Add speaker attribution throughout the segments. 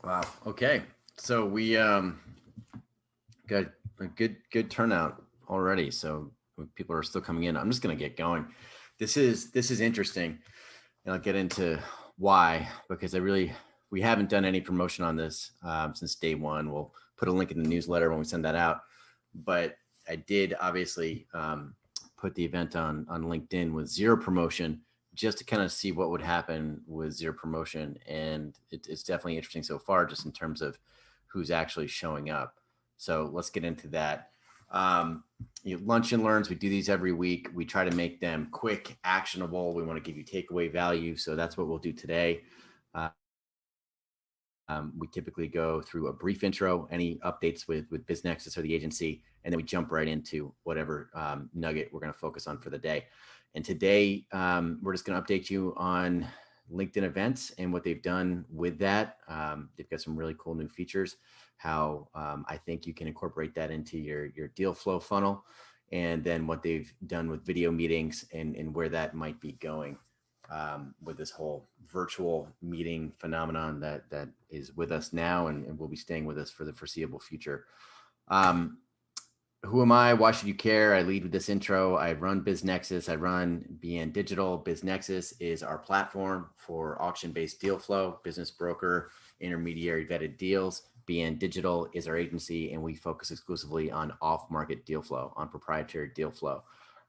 Speaker 1: Wow. Okay. So we got a good turnout already. So people are still coming in. I'm just going to get going. This is interesting, and I'll get into why, because we haven't done any promotion on this since day one. We'll put a link in the newsletter when we send that out. But I did obviously put the event on LinkedIn with zero promotion, just to kind of see what would happen with zero promotion. And it's definitely interesting so far, just in terms of who's actually showing up. So let's get into that. Lunch and learns, we do these every week. We try to make them quick, actionable. We want to give you takeaway value. So that's what we'll do today. We typically go through a brief intro, any updates with BizNexus or the agency, and then we jump right into whatever nugget we're going to focus on for the day. And today, we're just going to update you on LinkedIn events and what they've done with that. They've got some really cool new features, how I think you can incorporate that into your deal flow funnel, and then what they've done with video meetings and where that might be going. With this whole virtual meeting phenomenon that is with us now and will be staying with us for the foreseeable future. Who am I? Why should you care? I lead with this intro. I run BizNexus. I run BN.Digital. BizNexus is our platform for auction-based deal flow, business broker, intermediary vetted deals. BN.Digital is our agency, and we focus exclusively on off-market deal flow, on proprietary deal flow.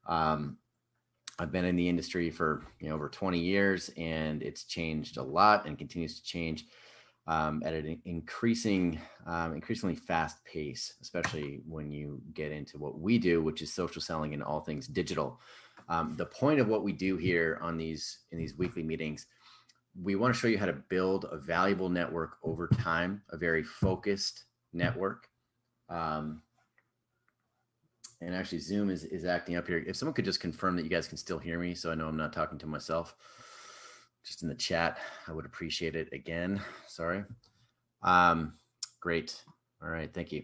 Speaker 1: I've been in the industry for over 20 years, and it's changed a lot and continues to change at an increasingly fast pace, especially when you get into what we do, which is social selling and all things digital. The point of what we do here in these weekly meetings, we want to show you how to build a valuable network over time, a very focused network. And actually Zoom is acting up here. If someone could just confirm that you guys can still hear me, so I know I'm not talking to myself, just in the chat, I would appreciate it again. Sorry. Great. All right. Thank you.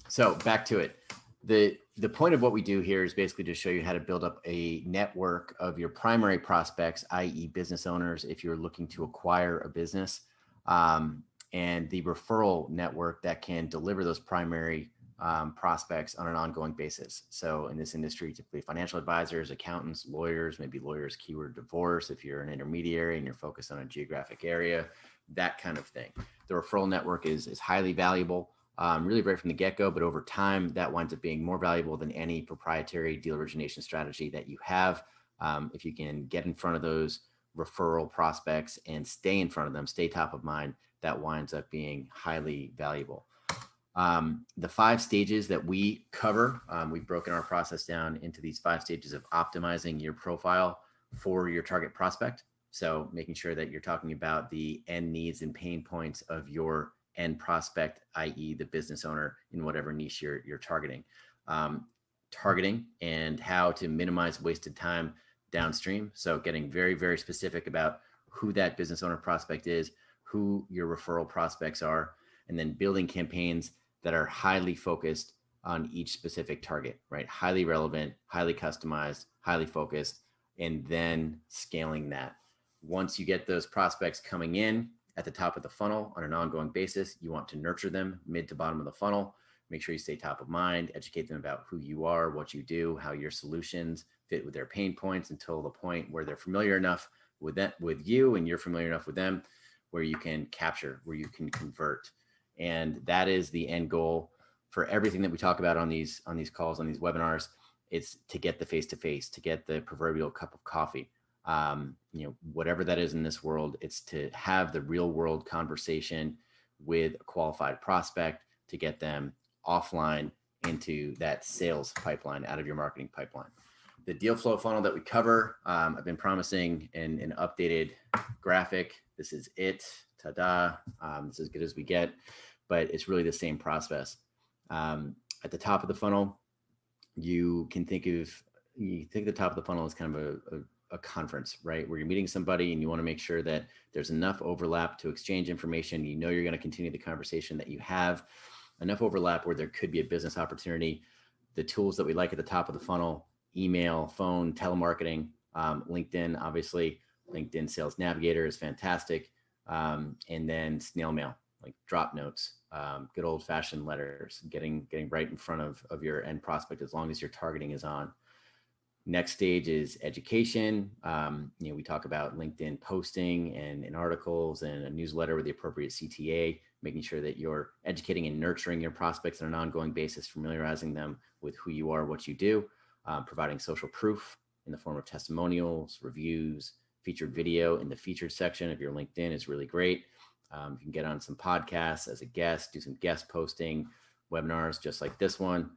Speaker 1: So back to it. The point of what we do here is basically to show you how to build up a network of your primary prospects, i.e. business owners, if you're looking to acquire a business, and the referral network that can deliver those primary prospects on an ongoing basis. So in this industry, typically financial advisors, accountants, lawyers, maybe lawyers, keyword divorce, if you're an intermediary and you're focused on a geographic area, that kind of thing. The referral network is highly valuable, really right from the get-go, but over time that winds up being more valuable than any proprietary deal origination strategy that you have. If you can get in front of those referral prospects and stay in front of them, stay top of mind, that winds up being highly valuable. The 5 stages that we cover, we've broken our process down into these 5 stages of optimizing your profile for your target prospect. So making sure that you're talking about the end needs and pain points of your end prospect, i.e. the business owner in whatever niche you're targeting. Targeting and how to minimize wasted time downstream. So getting very, very specific about who that business owner prospect is, who your referral prospects are, and then building campaigns that are highly focused on each specific target, right? Highly relevant, highly customized, highly focused, and then scaling that. Once you get those prospects coming in at the top of the funnel on an ongoing basis, you want to nurture them mid to bottom of the funnel. Make sure you stay top of mind, educate them about who you are, what you do, how your solutions fit with their pain points until the point where they're familiar enough with you and you're familiar enough with them where you can capture, where you can convert. And that is the end goal for everything that we talk about on these calls, on these webinars. It's to get the face-to-face, to get the proverbial cup of coffee. Whatever that is in this world, it's to have the real world conversation with a qualified prospect to get them offline into that sales pipeline, out of your marketing pipeline. The deal flow funnel that we cover, I've been promising an updated graphic. This is it. Ta-da. It's as good as we get, but it's really the same process. At the top of the funnel, you think the top of the funnel is kind of a conference, right? Where you're meeting somebody and you want to make sure that there's enough overlap to exchange information. You know, you're going to continue the conversation that you have, enough overlap where there could be a business opportunity. The tools that we like at the top of the funnel: email, phone, telemarketing, LinkedIn, obviously. LinkedIn Sales Navigator is fantastic. and then snail mail, like drop notes, good old fashioned letters, getting right in front of your end prospect as long as your targeting is on. Next stage is education. We talk about LinkedIn posting and articles and a newsletter with the appropriate CTA, making sure that you're educating and nurturing your prospects on an ongoing basis, familiarizing them with who you are, what you do, providing social proof in the form of testimonials, reviews, featured video in the featured section of your LinkedIn is really great. You can get on some podcasts as a guest, do some guest posting, webinars just like this one.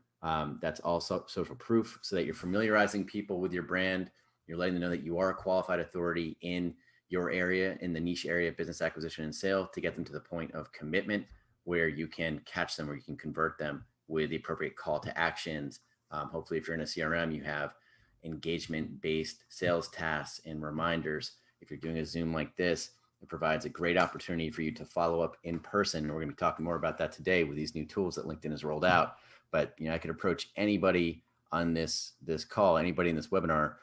Speaker 1: That's also social proof so that you're familiarizing people with your brand. You're letting them know that you are a qualified authority in your area, in the niche area of business acquisition and sale, to get them to the point of commitment where you can catch them, where you can convert them with the appropriate call to actions. Hopefully, if you're in a CRM, you have engagement-based sales tasks and reminders. If you're doing a Zoom like this, it provides a great opportunity for you to follow up in person. And we're going to be talking more about that today with these new tools that LinkedIn has rolled out. But I could approach anybody on this call, anybody in this webinar,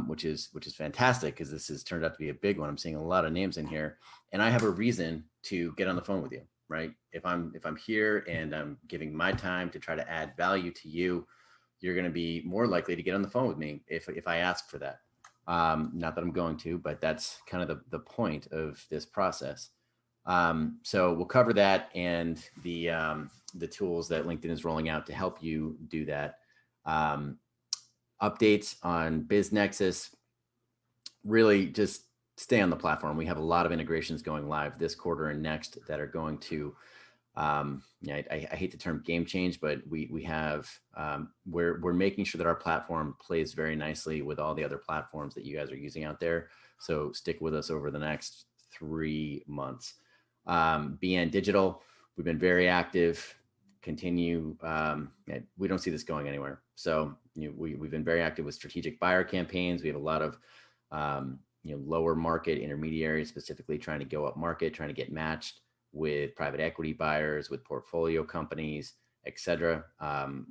Speaker 1: which is fantastic because this has turned out to be a big one. I'm seeing a lot of names in here, and I have a reason to get on the phone with you, right? If I'm here and I'm giving my time to try to add value to you, you're going to be more likely to get on the phone with me if I ask for that. Not that I'm going to, but that's kind of the point of this process. So we'll cover that and the tools that LinkedIn is rolling out to help you do that. Updates on BizNexus. Really just stay on the platform. We have a lot of integrations going live this quarter and next that are going to, I hate the term game change, but we have, we're making sure that our platform plays very nicely with all the other platforms that you guys are using out there. So stick with us over the next 3 months. BN.Digital, we've been very active, continue. We don't see this going anywhere. So we've been very active with strategic buyer campaigns. We have a lot of lower market intermediaries, specifically trying to go up market, trying to get matched with private equity buyers, with portfolio companies, et cetera.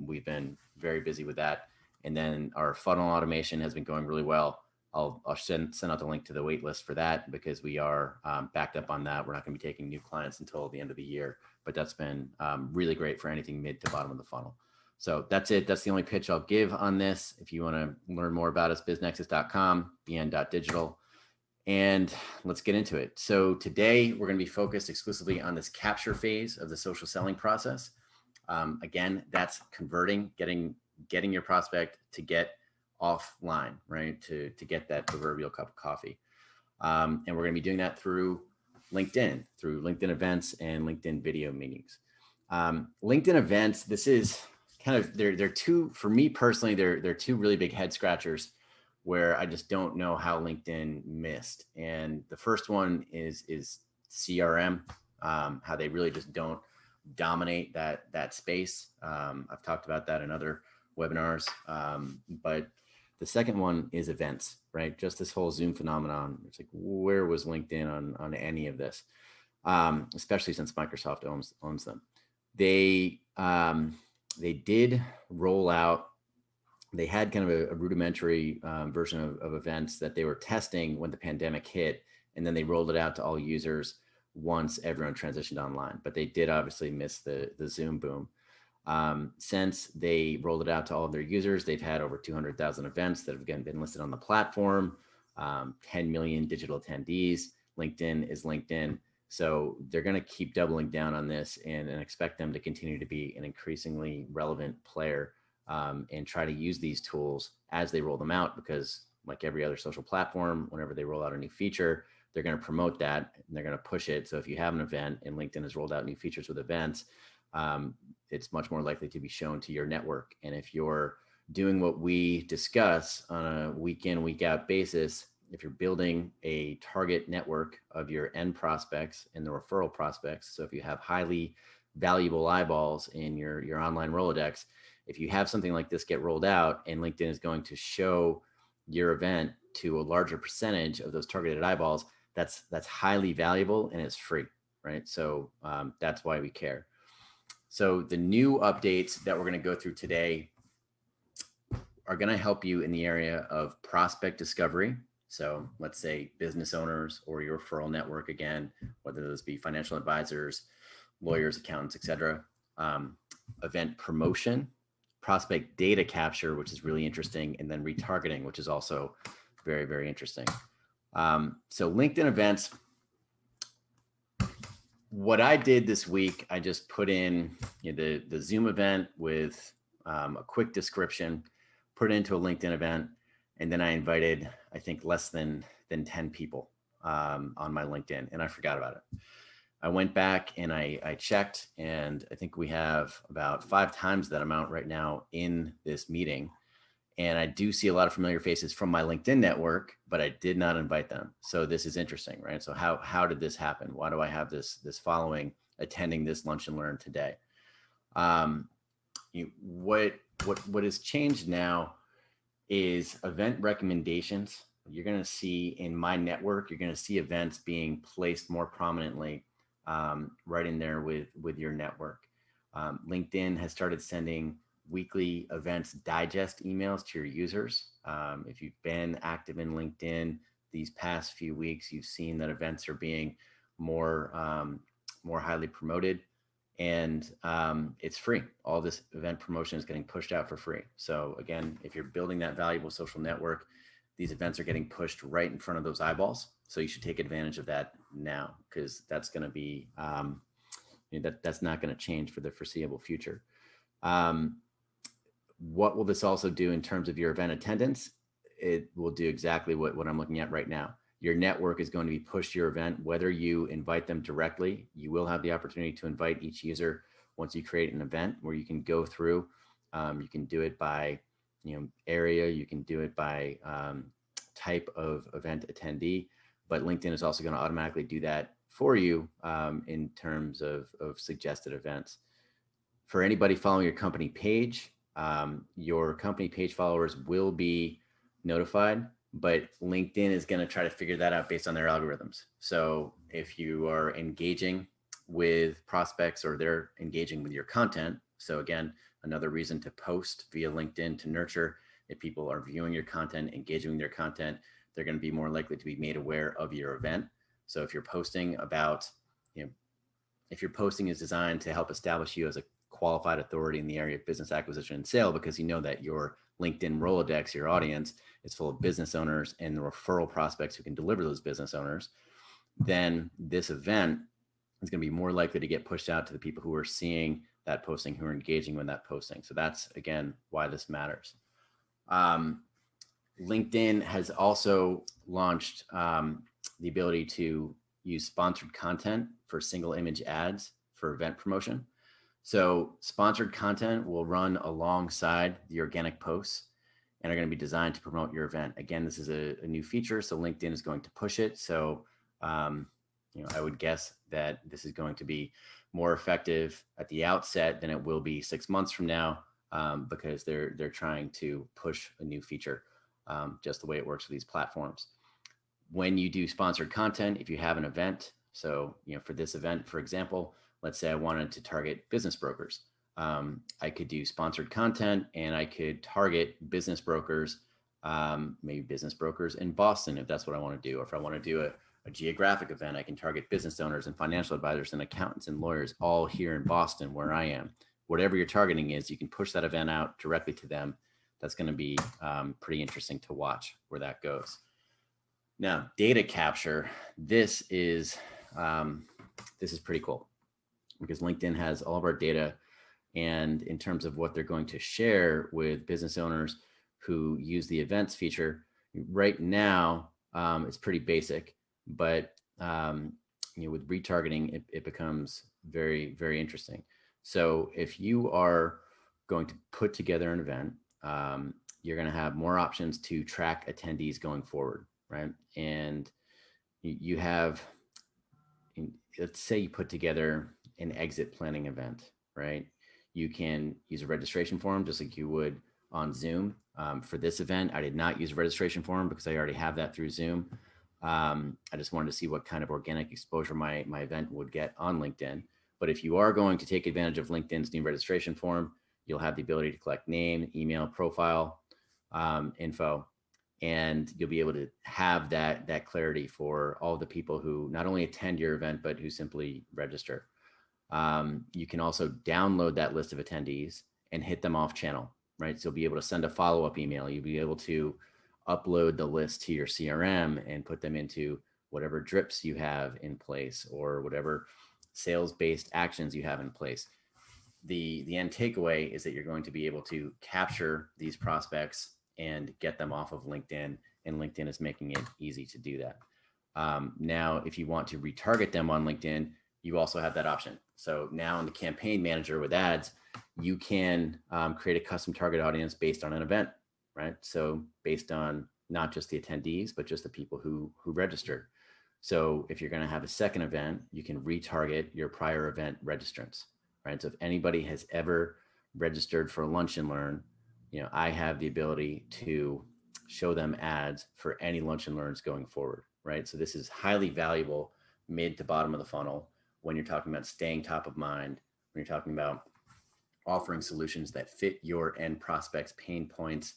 Speaker 1: We've been very busy with that. And then our funnel automation has been going really well. I'll send out the link to the wait list for that because we are backed up on that. We're not going to be taking new clients until the end of the year, but that's been really great for anything mid to bottom of the funnel. So that's it. That's the only pitch I'll give on this. If you want to learn more about us, biznexus.com, bn.digital, and let's get into it. So today we're going to be focused exclusively on this capture phase of the social selling process. Again, that's converting, getting your prospect to get offline, right? To get that proverbial cup of coffee. And we're going to be doing that through LinkedIn events and LinkedIn video meetings. LinkedIn events, this is kind of, they're two, for me personally, they're two really big head scratchers where I just don't know how LinkedIn missed. And the first one is CRM, how they really just don't dominate that space. I've talked about that in other webinars, but the second one is events, right? Just this whole Zoom phenomenon. It's like, where was LinkedIn on any of this? Especially since Microsoft owns them. They did roll out, they had kind of a rudimentary version of events that they were testing when the pandemic hit, and then they rolled it out to all users once everyone transitioned online. But they did obviously miss the Zoom boom. Since they rolled it out to all of their users, they've had over 200,000 events that have again been listed on the platform, 10 million digital attendees. LinkedIn is LinkedIn. So they're going to keep doubling down on this and expect them to continue to be an increasingly relevant player and try to use these tools as they roll them out, because like every other social platform, whenever they roll out a new feature, they're going to promote that and they're going to push it. So if you have an event and LinkedIn has rolled out new features with events, it's much more likely to be shown to your network. And if you're doing what we discuss on a week in, week out basis, if you're building a target network of your end prospects and the referral prospects, so if you have highly valuable eyeballs in your online Rolodex, if you have something like this get rolled out and LinkedIn is going to show your event to a larger percentage of those targeted eyeballs, that's highly valuable and it's free, right? So that's why we care. So the new updates that we're going to go through today are going to help you in the area of prospect discovery. So let's say business owners or your referral network, again, whether those be financial advisors, lawyers, accountants, etc. Event promotion, prospect data capture, which is really interesting, and then retargeting, which is also very, very interesting. So LinkedIn events, what I did this week, I just put in the Zoom event with a quick description, put it into a LinkedIn event, and then I invited, I think, less than 10 people on my LinkedIn, and I forgot about it. I went back and I checked, and I think we have about 5 times that amount right now in this meeting. And I do see a lot of familiar faces from my LinkedIn network, but I did not invite them. So this is interesting, right? So how did this happen? Why do I have this following attending this lunch and learn today? What has changed now is event recommendations. You're going to see in my network, you're going to see events being placed more prominently right in there with your network. LinkedIn has started sending weekly events digest emails to your users. If you've been active in LinkedIn these past few weeks, you've seen that events are being more highly promoted, and it's free. All this event promotion is getting pushed out for free. So again, if you're building that valuable social network, these events are getting pushed right in front of those eyeballs. So you should take advantage of that now, because that's going to be that's not going to change for the foreseeable future. What will this also do in terms of your event attendance? It will do exactly what I'm looking at right now. Your network is going to be pushed to your event, whether you invite them directly. You will have the opportunity to invite each user once you create an event where you can go through. You can do it by area. You can do it by type of event attendee. But LinkedIn is also going to automatically do that for you in terms of suggested events. For anybody following your company page, your company page followers will be notified, but LinkedIn is going to try to figure that out based on their algorithms. So if you are engaging with prospects or they're engaging with your content, so again, another reason to post via LinkedIn to nurture. If people are viewing your content, engaging with your content, they're going to be more likely to be made aware of your event. So if you're posting about, if your posting is designed to help establish you as a qualified authority in the area of business acquisition and sale, because you know that your LinkedIn Rolodex, your audience, is full of business owners and the referral prospects who can deliver those business owners, then this event is going to be more likely to get pushed out to the people who are seeing that posting, who are engaging with that posting. So that's, again, why this matters. LinkedIn has also launched the ability to use sponsored content for single image ads for event promotion. So sponsored content will run alongside the organic posts and are going to be designed to promote your event. Again, this is a new feature, so LinkedIn is going to push it. So I would guess that this is going to be more effective at the outset than it will be 6 months from now, because they're trying to push a new feature, just the way it works with these platforms. When you do sponsored content, if you have an event, so for this event, for example, let's say I wanted to target business brokers. I could do sponsored content and I could target business brokers, maybe business brokers in Boston, if that's what I want to do. Or if I want to do a geographic event, I can target business owners and financial advisors and accountants and lawyers all here in Boston where I am. Whatever your targeting is, you can push that event out directly to them. That's going to be pretty interesting to watch where that goes. Now, data capture, this is pretty cool, because LinkedIn has all of our data, and in terms of what they're going to share with business owners who use the events feature, right now it's pretty basic, but with retargeting, it becomes very, very interesting. So if you are going to put together an event, you're going to have more options to track attendees going forward, right? And you have, let's say you put together an exit planning event, right? You can use a registration form just like you would on Zoom. For this event, I did not use a registration form because I already have that through Zoom. I just wanted to see what kind of organic exposure my event would get on LinkedIn. But if you are going to take advantage of LinkedIn's new registration form, you'll have the ability to collect name, email, profile info. and you'll be able to have that clarity for all the people who not only attend your event, but who simply register. You can also download that list of attendees and hit them off channel, right? So you'll be able to send a follow-up email. You'll be able to upload the list to your CRM and put them into whatever drips you have in place or whatever sales-based actions you have in place. The end takeaway is that you're going to be able to capture these prospects and get them off of LinkedIn, and LinkedIn is making it easy to do that. Now, if you want to retarget them on LinkedIn, you also have that option. So now in the campaign manager with ads, you can create a custom target audience based on an event, right? So based on not just the attendees, but just the people who registered. So if you're going to have a second event, you can retarget your prior event registrants, right? So if anybody has ever registered for Lunch and Learn, I have the ability to show them ads for any Lunch and Learns going forward, right? So this is highly valuable mid to bottom of the funnel when you're talking about staying top of mind, when you're talking about offering solutions that fit your end prospects' pain points.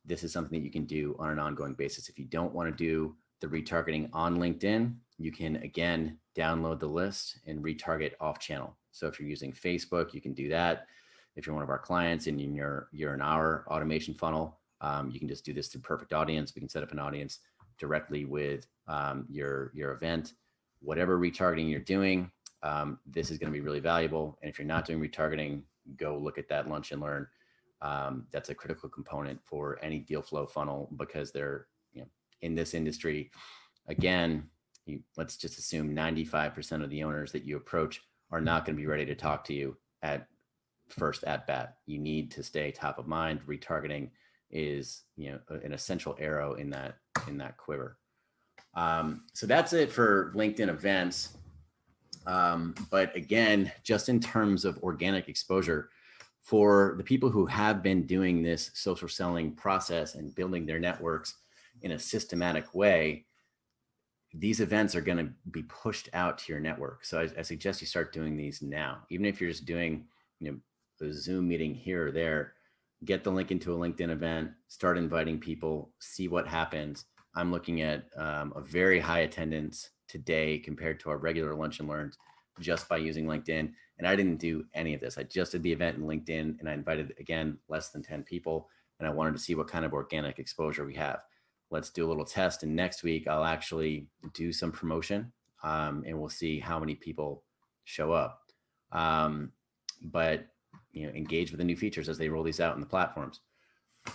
Speaker 1: This is something that you can do on an ongoing basis. If you don't want to do the retargeting on LinkedIn, you can, again, download the list and retarget off channel. So if you're using Facebook, you can do that. If you're one of our clients and you're in our automation funnel, you can just do this through Perfect Audience. We can set up an audience directly with your event. Whatever retargeting you're doing, this is going to be really valuable. And if you're not doing retargeting, go look at that Lunch and Learn. That's a critical component for any deal flow funnel, because they're, in this industry, again, let's just assume 95% of the owners that you approach are not going to be ready to talk to you at first at bat. You need to stay top of mind. Retargeting is, an essential arrow in that quiver. So that's it for LinkedIn events. But again, just in terms of organic exposure, for the people who have been doing this social selling process and building their networks in a systematic way, these events are going to be pushed out to your network. So I suggest you start doing these now. Even if you're just doing, a Zoom meeting here or there, get the link into a LinkedIn event, start inviting people, see what happens. I'm looking at a very high attendance today compared to our regular Lunch and Learns just by using LinkedIn. And I didn't do any of this. I just did the event in LinkedIn, and I invited, again, less than 10 people. And I wanted to see what kind of organic exposure we have. Let's do a little test. And next week, I'll actually do some promotion, and we'll see how many people show up. But engage with the new features as they roll these out in the platforms.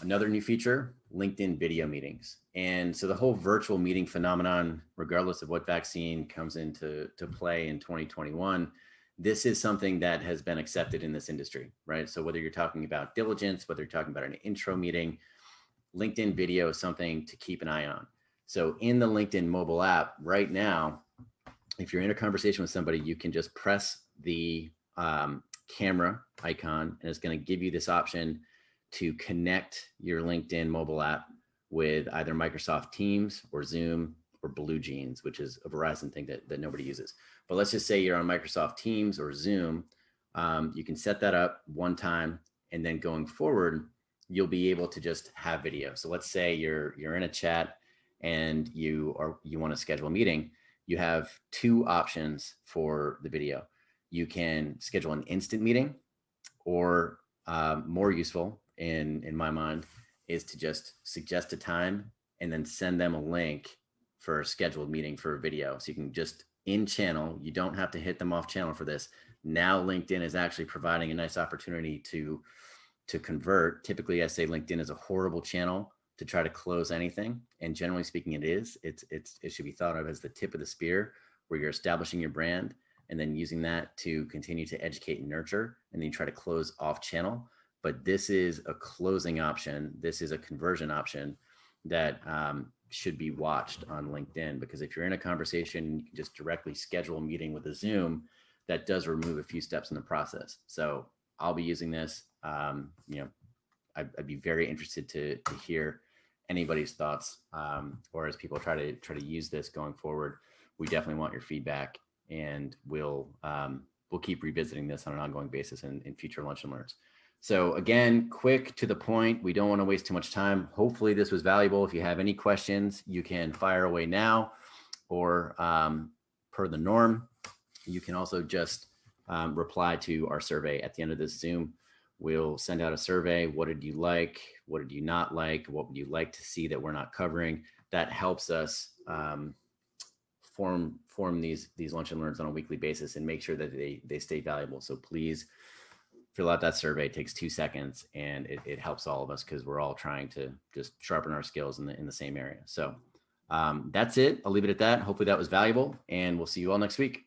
Speaker 1: Another new feature, LinkedIn video meetings. And so the whole virtual meeting phenomenon, regardless of what vaccine comes into play in 2021, this is something that has been accepted in this industry, right? So whether you're talking about diligence, whether you're talking about an intro meeting, LinkedIn video is something to keep an eye on. So in the LinkedIn mobile app right now, if you're in a conversation with somebody, you can just press the camera icon, and it's going to give you this option to connect your LinkedIn mobile app with either Microsoft Teams or Zoom or Blue Jeans, which is a Verizon thing that nobody uses. But let's just say you're on Microsoft Teams or Zoom. You can set that up one time, and then going forward, you'll be able to just have video. So let's say you're in a chat and you want to schedule a meeting. You have two options for the video. You can schedule an instant meeting, or more useful in my mind is to just suggest a time and then send them a link for a scheduled meeting for a video. So you can just in channel, you don't have to hit them off channel for this. Now LinkedIn is actually providing a nice opportunity to convert. Typically, I say LinkedIn is a horrible channel to try to close anything. And generally speaking, it is. It should be thought of as the tip of the spear, where you're establishing your brand and then using that to continue to educate and nurture, and then you try to close off channel. But this is a closing option. This is a conversion option that should be watched on LinkedIn, because if you're in a conversation, you can just directly schedule a meeting with a Zoom. That does remove a few steps in the process. So I'll be using this. I'd be very interested to hear anybody's thoughts, or as people try to use this going forward. We definitely want your feedback, and we'll keep revisiting this on an ongoing basis in future Lunch and Learns. So again, quick to the point. We don't want to waste too much time. Hopefully this was valuable. If you have any questions, you can fire away now, or per the norm, you can also just reply to our survey at the end of this Zoom. We'll send out a survey. What did you like? What did you not like? What would you like to see that we're not covering? That helps us form these lunch and learns on a weekly basis and make sure that they stay valuable. So please fill out that survey. It takes 2 seconds, and it helps all of us because we're all trying to just sharpen our skills in the same area. So that's it. I'll leave it at that. Hopefully that was valuable, and we'll see you all next week.